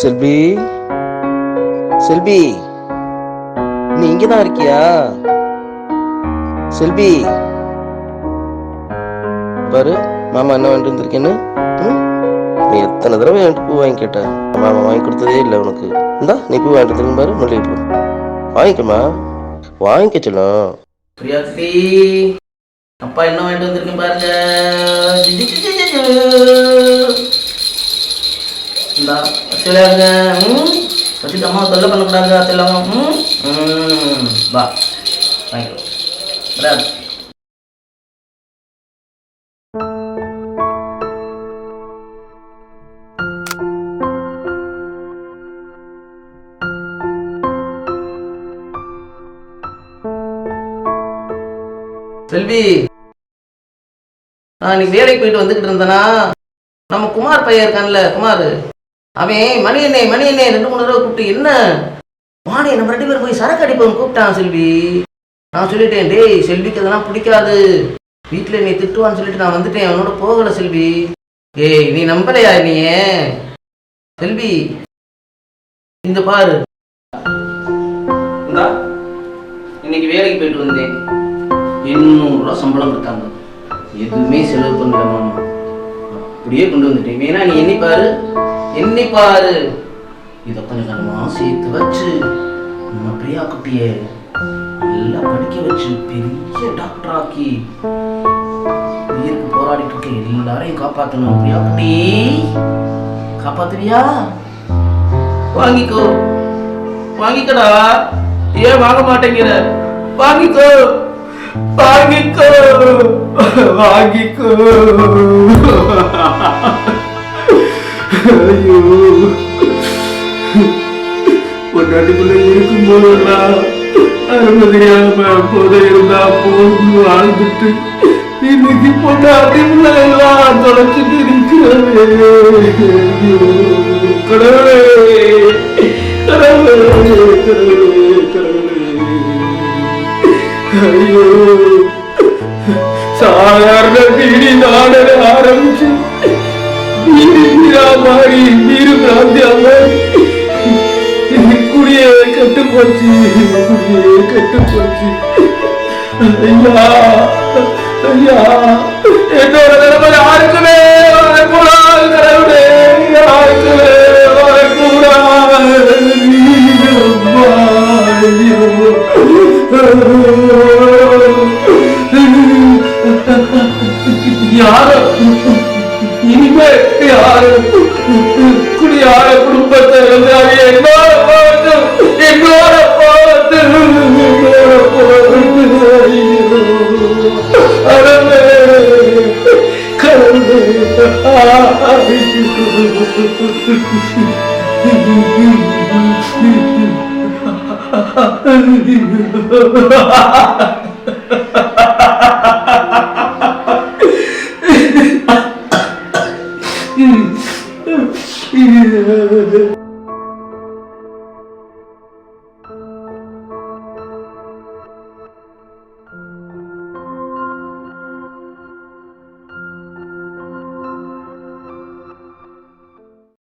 செல்வி, செல்வி, நீ இங்கதான் இருக்கியா? செல்வி, பாரு மாமா என்ன வாங்கிட்டு வந்திருக்கேன்னு. நீ எத்தனை தடவை என்கிட்ட பூ வாங்கி கேட்ட, மாமா வாங்கி கொடுத்ததே இல்லை உனக்கு. இந்தா நீ பூ வாங்கிட்டு வந்திருக்க பாரு, மல்லிகைப்பூ. வாங்கிக்கமா, வாங்கிக்க சொல்லும். பிரியாத்தி, அப்பா என்ன வாங்கிட்டு வந்திருக்கேன் பாருங்க. இந்தா வச்சுலாங்க. வச்சுட்டு அம்மா தொல்லை பண்ணக்கூடாது. வச்சுலாங்க. வா வாங்கிக்கோ. செல்வி, நான் இன்னைக்கு வேலைக்கு போயிட்டு வந்துக்கிட்டு இருந்தேனா, நம்ம குமார் பையன் இருக்கான்ல, குமார், அவன் மணி எண்ணெய் 2-3 தடவை கூப்பிட்டு என்ன வாடகை நம்ம 2 பேரும் போய் சரக்கு அடிப்போம் கூப்பிட்டான். செல்வி, நான் சொல்லிட்டேன், டேய் செல்விக்கு அதெல்லாம் பிடிக்காது, வீட்டில் என்னை திட்டுவான்னு சொல்லிட்டு நான் வந்துட்டேன், அவனோட போகலை. செல்வி, ஏய் நீ நம்பலையா? நீ செல்வி, இந்த பாரு, இந்தா இன்னைக்கு வேலைக்கு போயிட்டு வந்தேன், 800 ரூபா சம்பளம் கொடுத்தாங்க, எதுவுமே செலவு பண்ணல மாமா, அப்படியே கொண்டு வந்துட்டேன். வேணா நீ எண்ணி பாரு, இதை கொஞ்சம் கொஞ்சமா சேர்த்து வச்சு நம்ம பிரியா குட்டிய நல்லா படிக்க வச்சு பெரிய டாக்டர் ஆக்கி உயிருக்கு போராடிட்டு இருக்க எல்லாரையும் காப்பாற்றணும். பிரியா குட்டி, காப்பாத்துவியா? வாங்கிக்கடா, ஏன் வாங்க மாட்டேங்கிற? வாங்கிக்கோ. ஐயோ, பொண்டாட்டிக்குள்ள இருக்கும் போதெல்லாம் அருமதியாம போத இருந்தா போது வாழ்ந்துட்டு இன்னைக்கு பொண்டாட்டிக்குள்ள எல்லாம் தொலைச்சிட்டு இருக்கிறவே. கடவுளே கடவுளே கடவுளே கடவுளே. ஐயோ, சாதாரண பீடி நாடக ஆரம்பிச்சு மாறி நீரு பிராந்தியா மாறி குடியே கெட்டு போச்சு. ஐயா ஐயா, என்னோட நிலைமை யாருக்குமே வரக்கூடாது. கடவுளே, யாருக்குமே வரக்கூடாது. இனிமே யாரு குடியார குடும்பத்தை என்னோட கடவுளே